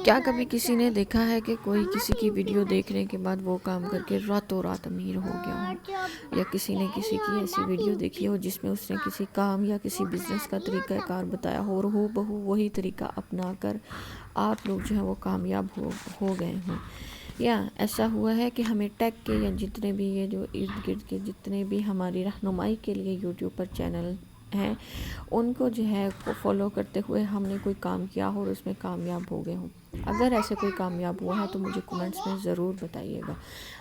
کیا کبھی کسی نے دیکھا ہے کہ کوئی کسی کی ویڈیو دیکھنے کے بعد وہ کام کر کے راتوں رات امیر ہو گیا ہو، یا کسی نے کسی کی ایسی ویڈیو دیکھی ہو جس میں اس نے کسی کام یا کسی بزنس کا طریقہ کار بتایا ہو اور ہو بہو وہی طریقہ اپنا کر آپ لوگ جو ہے وہ کامیاب ہو گئے ہوں؟ یا ایسا ہوا ہے کہ ہمیں ٹیک کے یا جتنے بھی یہ جو ارد گرد کے جتنے بھی ہماری رہنمائی کے لیے یوٹیوب پر چینل ہیں ان کو جو ہے فالو کرتے ہوئے ہم نے کوئی کام کیا ہو اور اس میں کامیاب ہو گئے ہوں؟ اگر ایسے کوئی کامیاب ہوا ہے تو مجھے کمنٹس میں ضرور بتائیے گا۔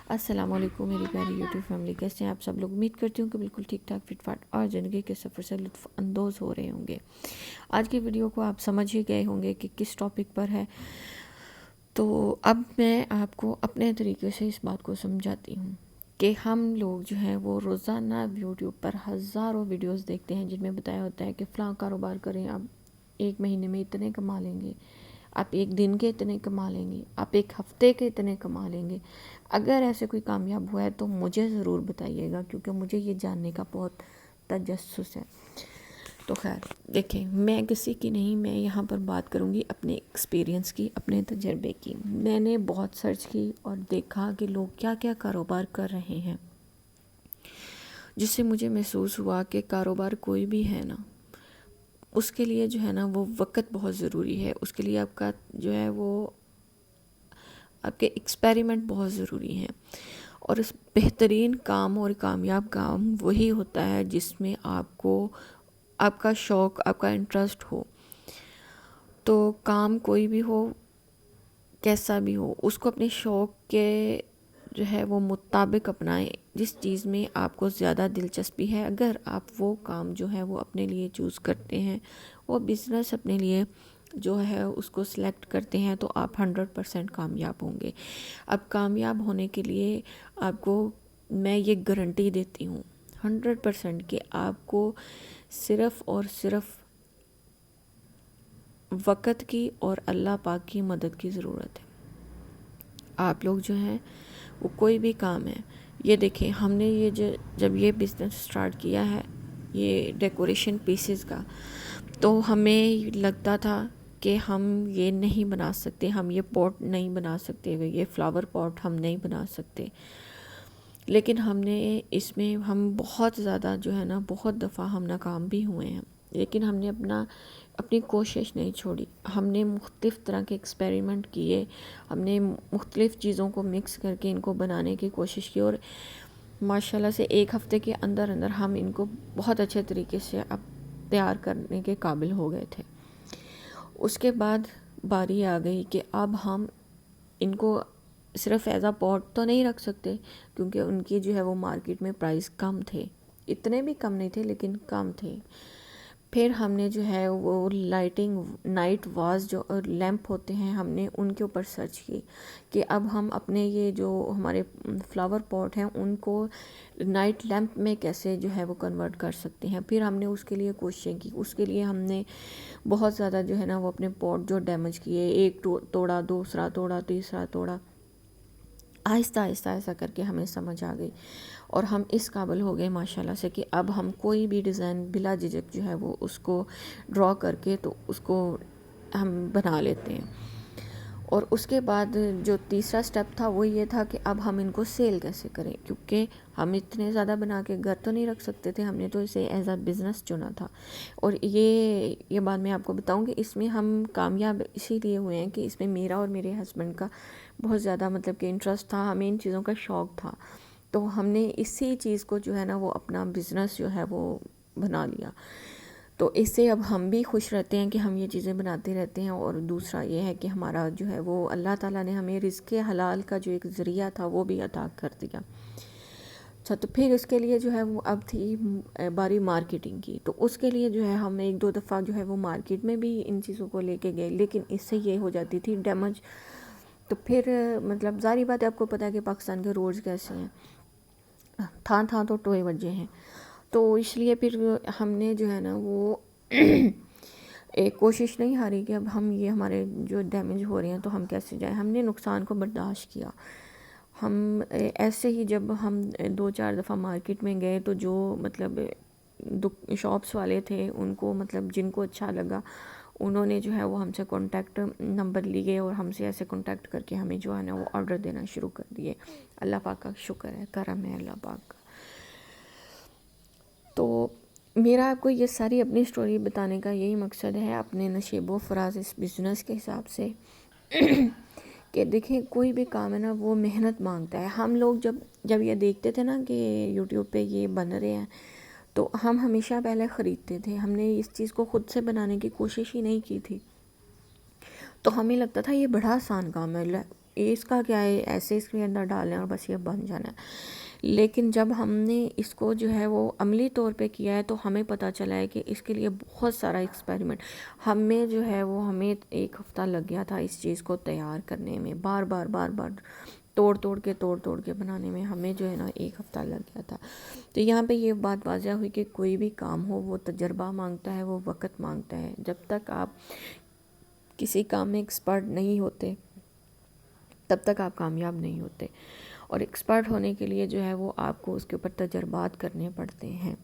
السلام علیکم میری پیاری یوٹیوب فیملی، کیسے ہیں آپ سب لوگ؟ امید کرتی ہوں کہ بالکل ٹھیک ٹھاک فٹ فاٹ اور زندگی کے سفر سے لطف اندوز ہو رہے ہوں گے۔ آج کی ویڈیو کو آپ سمجھ ہی گئے ہوں گے کہ کس ٹاپک پر ہے، تو اب میں آپ کو اپنے طریقے سے اس بات کو سمجھاتی ہوں کہ ہم لوگ جو ہیں وہ روزانہ یوٹیوب پر ہزاروں ویڈیوز دیکھتے ہیں جن میں بتایا ہوتا ہے کہ فلاں کاروبار کریں، آپ ایک مہینے میں اتنے کما لیں گے، آپ ایک دن کے اتنے کما لیں گے، آپ ایک ہفتے کے اتنے کما لیں گے۔ اگر ایسے کوئی کامیاب ہوا ہے تو مجھے ضرور بتائیے گا، کیونکہ مجھے یہ جاننے کا بہت تجسس ہے۔ تو خیر دیکھیں، میں کسی کی نہیں، میں یہاں پر بات کروں گی اپنے ایکسپیرینس کی، اپنے تجربے کی۔ میں نے بہت سرچ کی اور دیکھا کہ لوگ کیا کیا کاروبار کر رہے ہیں، جس سے مجھے محسوس ہوا کہ کاروبار کوئی بھی ہے نا، اس کے لیے جو ہے نا وہ وقت بہت ضروری ہے، اس کے لیے آپ کا جو ہے وہ آپ کے ایکسپیریمنٹ بہت ضروری ہیں، اور اس بہترین کام اور کامیاب کام وہی ہوتا ہے جس میں آپ کو آپ کا شوق، آپ کا انٹرسٹ ہو۔ تو کام کوئی بھی ہو، کیسا بھی ہو، اس کو اپنے شوق کے جو ہے وہ مطابق اپنائیں، جس چیز میں آپ کو زیادہ دلچسپی ہے۔ اگر آپ وہ کام جو ہے وہ اپنے لیے چوز کرتے ہیں، وہ بزنس اپنے لیے جو ہے اس کو سلیکٹ کرتے ہیں، تو آپ 100% کامیاب ہوں گے۔ اب کامیاب ہونے کے لیے آپ کو میں یہ گارنٹی دیتی ہوں 100% کہ آپ کو صرف اور صرف وقت کی اور اللہ پاک کی مدد کی ضرورت ہے۔ آپ لوگ جو ہیں وہ کوئی بھی کام ہے، یہ دیکھیں ہم نے یہ جب یہ بزنس سٹارٹ کیا ہے، یہ ڈیکوریشن پیسز کا، تو ہمیں لگتا تھا کہ ہم یہ نہیں بنا سکتے، ہم یہ پوٹ نہیں بنا سکتے، یہ فلاور پوٹ ہم نہیں بنا سکتے، لیکن ہم نے اس میں ہم بہت زیادہ جو ہے نا بہت دفعہ ہم ناکام بھی ہوئے ہیں، لیکن ہم نے اپنی کوشش نہیں چھوڑی۔ ہم نے مختلف طرح کے ایکسپیریمنٹ کیے، ہم نے مختلف چیزوں کو مکس کر کے ان کو بنانے کی کوشش کی، اور ماشاءاللہ سے ایک ہفتے کے اندر ہم ان کو بہت اچھے طریقے سے اب تیار کرنے کے قابل ہو گئے تھے۔ اس کے بعد باری آ گئی کہ اب ہم ان کو صرف ایز اے پوٹ تو نہیں رکھ سکتے، کیونکہ ان کی جو ہے وہ مارکیٹ میں پرائز کم تھے، اتنے بھی کم نہیں تھے لیکن کم تھے۔ پھر ہم نے جو ہے وہ لائٹنگ نائٹ واز جو لیمپ ہوتے ہیں، ہم نے ان کے اوپر سرچ کی کہ اب ہم اپنے یہ جو ہمارے فلاور پاٹ ہیں ان کو نائٹ لیمپ میں کیسے جو ہے وہ کنورٹ کر سکتے ہیں۔ پھر ہم نے اس کے لیے کوششیں کی، اس کے لیے ہم نے بہت زیادہ جو ہے نا وہ اپنے پاٹ جو ڈیمیج کیے، ایک توڑا، دوسرا توڑا، تیسرا توڑا، آہستہ آہستہ ایسا کر کے ہمیں سمجھ آ گئی، اور ہم اس قابل ہو گئے ماشاءاللہ سے کہ اب ہم کوئی بھی ڈیزائن بلا جھجک جو ہے وہ اس کو ڈرا کر کے تو اس کو ہم بنا لیتے ہیں۔ اور اس کے بعد جو تیسرا سٹیپ تھا وہ یہ تھا کہ اب ہم ان کو سیل کیسے کریں، کیونکہ ہم اتنے زیادہ بنا کے گھر تو نہیں رکھ سکتے تھے، ہم نے تو اسے ایز اے بزنس چنا تھا۔ اور یہ بات میں آپ کو بتاؤں کہ اس میں ہم کامیاب اسی لیے ہوئے ہیں کہ اس میں میرا اور میرے ہسبینڈ کا بہت زیادہ مطلب کہ انٹرسٹ تھا، ہمیں ان چیزوں کا شوق تھا، تو ہم نے اسی چیز کو جو ہے نا وہ اپنا بزنس جو ہے وہ بنا لیا۔ تو اس سے اب ہم بھی خوش رہتے ہیں کہ ہم یہ چیزیں بناتے رہتے ہیں، اور دوسرا یہ ہے کہ ہمارا جو ہے وہ اللہ تعالیٰ نے ہمیں رزق حلال کا جو ایک ذریعہ تھا وہ بھی عطا کر دیا۔ اچھا، تو پھر اس کے لیے جو ہے وہ اب تھی باری مارکیٹنگ کی، تو اس کے لیے جو ہے ہم ایک دو دفعہ جو ہے وہ مارکیٹ میں بھی ان چیزوں کو لے کے گئے، لیکن اس سے یہ ہو جاتی تھی ڈیمیج۔ تو پھر مطلب ظاہری بات ہے، آپ کو پتہ ہے کہ پاکستان کے روڈز کیسے ہیں، تھاں تو ٹوئے وجے ہیں، تو اس لیے پھر ہم نے جو ہے نا وہ ایک کوشش نہیں ہاری کہ اب ہم یہ ہمارے جو ڈیمیج ہو رہے ہیں تو ہم کیسے جائیں، ہم نے نقصان کو برداشت کیا۔ ہم ایسے ہی جب ہم 2-4 دفعہ مارکیٹ میں گئے تو جو مطلب شاپس والے تھے ان کو مطلب جن کو اچھا لگا انہوں نے جو ہے وہ ہم سے کانٹیکٹ نمبر لیے اور ہم سے ایسے کانٹیکٹ کر کے ہمیں جو ہے نا وہ آرڈر دینا شروع کر دیے. اللہ پاک کا شکر ہے، کرم ہے اللہ پاک کا. تو میرا آپ کو یہ ساری اپنی اسٹوری بتانے کا یہی مقصد ہے، اپنے نشیب و فراز اس بزنس کے حساب سے کہ دیکھیں کوئی بھی کام ہے نا وہ محنت مانگتا ہے. ہم لوگ جب یہ دیکھتے تھے نا کہ یوٹیوب پہ یہ بن رہے ہیں تو ہم ہمیشہ پہلے خریدتے تھے. ہم نے اس چیز کو خود سے بنانے کی کوشش ہی نہیں کی تھی. تو ہمیں لگتا تھا یہ بڑا آسان کام ہے، اس کا کیا ہے، ایسے اس کے اندر ڈالیں اور بس یہ بن جانا ہے. لیکن جب ہم نے اس کو جو ہے وہ عملی طور پہ کیا ہے تو ہمیں پتہ چلا ہے کہ اس کے لیے بہت سارا ایکسپیریمنٹ ہمیں جو ہے وہ ہمیں 1 ہفتہ لگ گیا تھا اس چیز کو تیار کرنے میں، بار بار توڑ کے بنانے میں ہمیں جو ہے نا 1 ہفتہ لگ گیا تھا. تو یہاں پہ یہ بات واضح ہوئی کہ کوئی بھی کام ہو وہ تجربہ مانگتا ہے، وہ وقت مانگتا ہے. جب تک آپ کسی کام میں ایکسپرٹ نہیں ہوتے تب تک آپ کامیاب نہیں ہوتے، اور ایکسپرٹ ہونے کے لیے جو ہے وہ آپ کو اس کے اوپر تجربات کرنے پڑتے ہیں.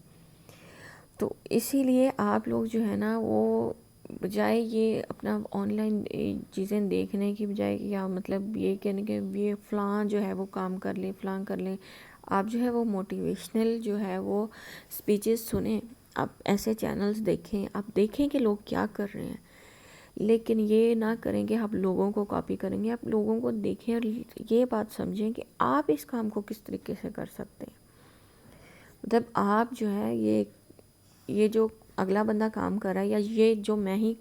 تو اسی لیے آپ لوگ جو ہے نا وہ بجائے یہ اپنا آن لائن چیزیں دیکھنے کی بجائے یا مطلب یہ کہنے کہ یہ فلاں جو ہے وہ کام کر لیں، فلاں کر لیں، آپ جو ہے وہ موٹیویشنل جو ہے وہ سپیچز سنیں، آپ ایسے چینلز دیکھیں، آپ دیکھیں کہ لوگ کیا کر رہے ہیں. لیکن یہ نہ کریں کہ آپ لوگوں کو کاپی کریں گے. آپ لوگوں کو دیکھیں اور یہ بات سمجھیں کہ آپ اس کام کو کس طریقے سے کر سکتے ہیں. مطلب آپ جو ہے یہ جو اگلا بندہ کام کر رہا ہے، یا یہ جو میں ہی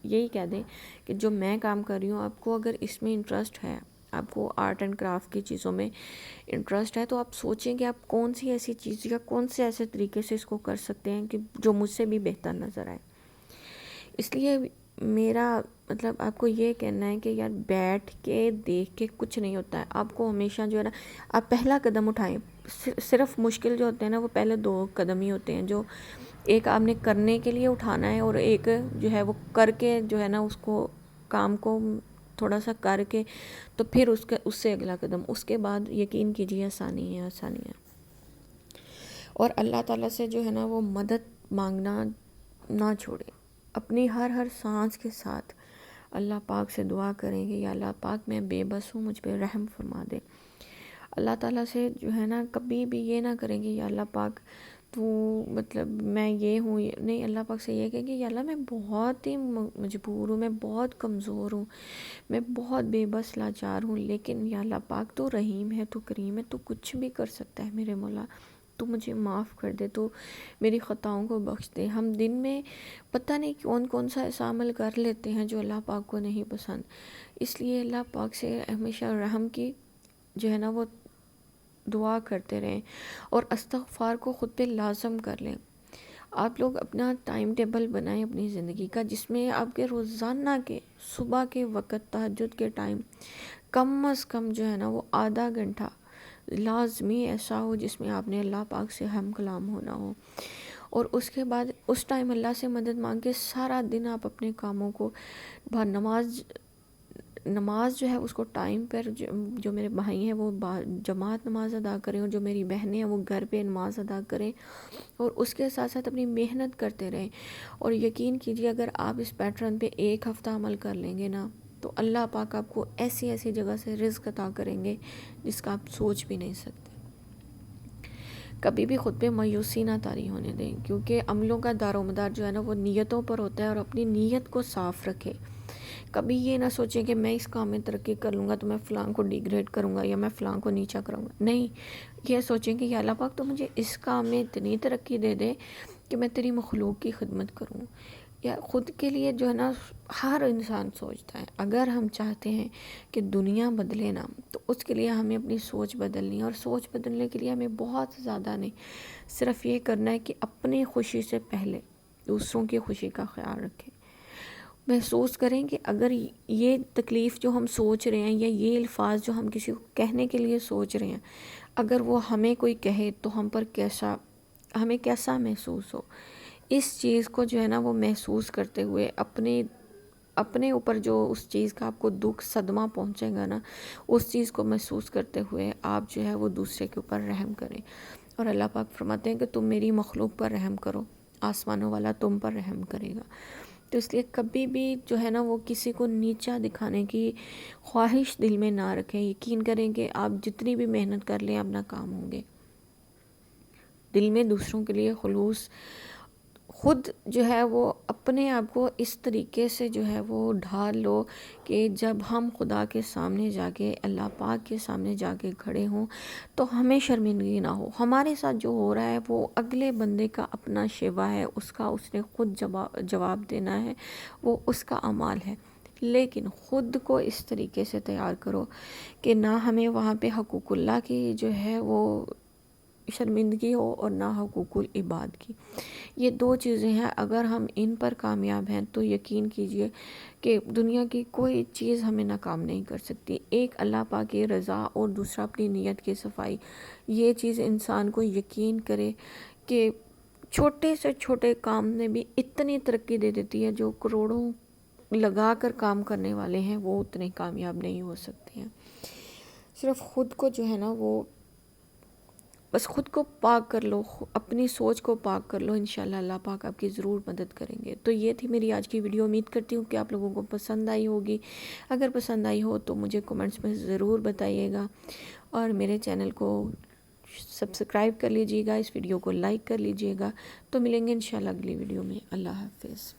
یہی کہہ دیں کہ جو میں کام کر رہی ہوں، آپ کو اگر اس میں انٹرسٹ ہے، آپ کو آرٹ اینڈ کرافٹ کی چیزوں میں انٹرسٹ ہے، تو آپ سوچیں کہ آپ کون سی ایسی چیز یا کون سے ایسے طریقے سے اس کو کر سکتے ہیں کہ جو مجھ سے بھی بہتر نظر آئے. اس لیے میرا مطلب آپ کو یہ کہنا ہے کہ یار بیٹھ کے دیکھ کے کچھ نہیں ہوتا ہے. آپ کو ہمیشہ جو ہے نا آپ پہلا قدم اٹھائیں. صرف مشکل جو ہوتے ہیں نا وہ پہلے 2 قدم ہی ہوتے ہیں، جو ایک آپ نے کرنے کے لیے اٹھانا ہے اور ایک جو ہے وہ کر کے جو ہے نا اس کو کام کو تھوڑا سا کر کے تو پھر اس سے اگلا قدم، اس کے بعد یقین کیجیے آسانی ہے. اور اللہ تعالیٰ سے جو ہے نا وہ مدد مانگنا نہ چھوڑیں. اپنی ہر سانس کے ساتھ اللہ پاک سے دعا کریں کہ یا اللہ پاک میں بے بس ہوں، مجھ پہ رحم فرما دے. اللہ تعالیٰ سے جو ہے نا کبھی بھی یہ نہ کریں کہ یا اللہ پاک تو مطلب میں یہ ہوں، نہیں. اللہ پاک سے یہ کہیں کہ یا اللہ میں بہت ہی مجبور ہوں، میں بہت کمزور ہوں، میں بہت بے بس لاچار ہوں، لیکن یا اللہ پاک تو رحیم ہے، تو کریم ہے، تو کچھ بھی کر سکتا ہے میرے مولا. تو مجھے معاف کر دے، تو میری خطاؤں کو بخش دے. ہم دن میں پتہ نہیں کون سا ایسا عمل کر لیتے ہیں جو اللہ پاک کو نہیں پسند. اس لیے اللہ پاک سے ہمیشہ رحم کی جو ہے نا وہ دعا کرتے رہیں اور استغفار کو خود پہ لازم کر لیں. آپ لوگ اپنا ٹائم ٹیبل بنائیں اپنی زندگی کا، جس میں آپ کے روزانہ کے صبح کے وقت تہجد کے ٹائم کم از کم جو ہے نا وہ آدھا گھنٹہ لازمی ایسا ہو جس میں آپ نے اللہ پاک سے ہم کلام ہونا ہو. اور اس کے بعد اس ٹائم اللہ سے مدد مانگ کے سارا دن آپ اپنے کاموں کو نماز جو ہے اس کو ٹائم پر، جو میرے بھائی ہیں وہ جماعت نماز ادا کریں، اور جو میری بہنیں ہیں وہ گھر پہ نماز ادا کریں، اور اس کے ساتھ ساتھ اپنی محنت کرتے رہیں. اور یقین کیجیے اگر آپ اس پیٹرن پہ 1 ہفتہ عمل کر لیں گے نا تو اللہ پاک آپ کو ایسی جگہ سے رزق عطا کریں گے جس کا آپ سوچ بھی نہیں سکتے. کبھی بھی خود پہ مایوسی نہ طاری ہونے دیں، کیونکہ عملوں کا دار و مدار جو ہے نا وہ نیتوں پر ہوتا ہے. اور اپنی نیت کو صاف رکھیں. کبھی یہ نہ سوچیں کہ میں اس کام میں ترقی کر لوں گا تو میں فلاں کو ڈیگریڈ کروں گا یا میں فلاں کو نیچا کروں گا. نہیں، یہ سوچیں کہ یا اللہ پاک تو مجھے اس کام میں اتنی ترقی دے دے کہ میں تیری مخلوق کی خدمت کروں. یا خود کے لیے جو ہے نا ہر انسان سوچتا ہے. اگر ہم چاہتے ہیں کہ دنیا بدلے نا تو اس کے لیے ہمیں اپنی سوچ بدلنی ہے. اور سوچ بدلنے کے لیے ہمیں بہت زیادہ نہیں، صرف یہ کرنا ہے کہ اپنی خوشی سے پہلے دوسروں کی خوشی کا خیال رکھیں. محسوس کریں کہ اگر یہ تکلیف جو ہم سوچ رہے ہیں یا یہ الفاظ جو ہم کسی کو کہنے کے لیے سوچ رہے ہیں، اگر وہ ہمیں کوئی کہے تو ہمیں کیسا محسوس ہو. اس چیز کو جو ہے نا وہ محسوس کرتے ہوئے اپنے اوپر جو اس چیز کا آپ کو دکھ صدمہ پہنچے گا نا، اس چیز کو محسوس کرتے ہوئے آپ جو ہے وہ دوسرے کے اوپر رحم کریں. اور اللہ پاک فرماتے ہیں کہ تم میری مخلوق پر رحم کرو، آسمانوں والا تم پر رحم کرے گا. تو اس لیے کبھی بھی جو ہے نا وہ کسی کو نیچا دکھانے کی خواہش دل میں نہ رکھیں. یقین کریں کہ آپ جتنی بھی محنت کر لیں اپنا کام ہوں گے. دل میں دوسروں کے لیے خلوص، خود جو ہے وہ اپنے آپ کو اس طریقے سے جو ہے وہ ڈھال لو کہ جب ہم خدا کے سامنے جا کے، اللہ پاک کے سامنے جا کے کھڑے ہوں تو ہمیں شرمندگی نہ ہو. ہمارے ساتھ جو ہو رہا ہے وہ اگلے بندے کا اپنا شیوا ہے، اس نے خود جواب دینا ہے، وہ اس کا اعمال ہے. لیکن خود کو اس طریقے سے تیار کرو کہ نہ ہمیں وہاں پہ حقوق اللہ کی جو ہے وہ شرمندگی ہو اور نہ حقوق العباد کی. یہ دو چیزیں ہیں، اگر ہم ان پر کامیاب ہیں تو یقین کیجئے کہ دنیا کی کوئی چیز ہمیں ناکام نہیں کر سکتی. ایک اللہ پاک کی رضا اور دوسرا اپنی نیت کی صفائی. یہ چیز انسان کو یقین کرے کہ چھوٹے سے چھوٹے کام میں بھی اتنی ترقی دے دیتی ہے. جو کروڑوں لگا کر کام کرنے والے ہیں وہ اتنے کامیاب نہیں ہو سکتے ہیں. صرف خود کو جو ہے نا وہ بس خود کو پاک کر لو، اپنی سوچ کو پاک کر لو، انشاءاللہ اللہ پاک آپ کی ضرور مدد کریں گے. تو یہ تھی میری آج کی ویڈیو. امید کرتی ہوں کہ آپ لوگوں کو پسند آئی ہوگی. اگر پسند آئی ہو تو مجھے کمنٹس میں ضرور بتائیے گا، اور میرے چینل کو سبسکرائب کر لیجیے گا، اس ویڈیو کو لائک کر لیجیے گا. تو ملیں گے انشاءاللہ اگلی ویڈیو میں. اللہ حافظ.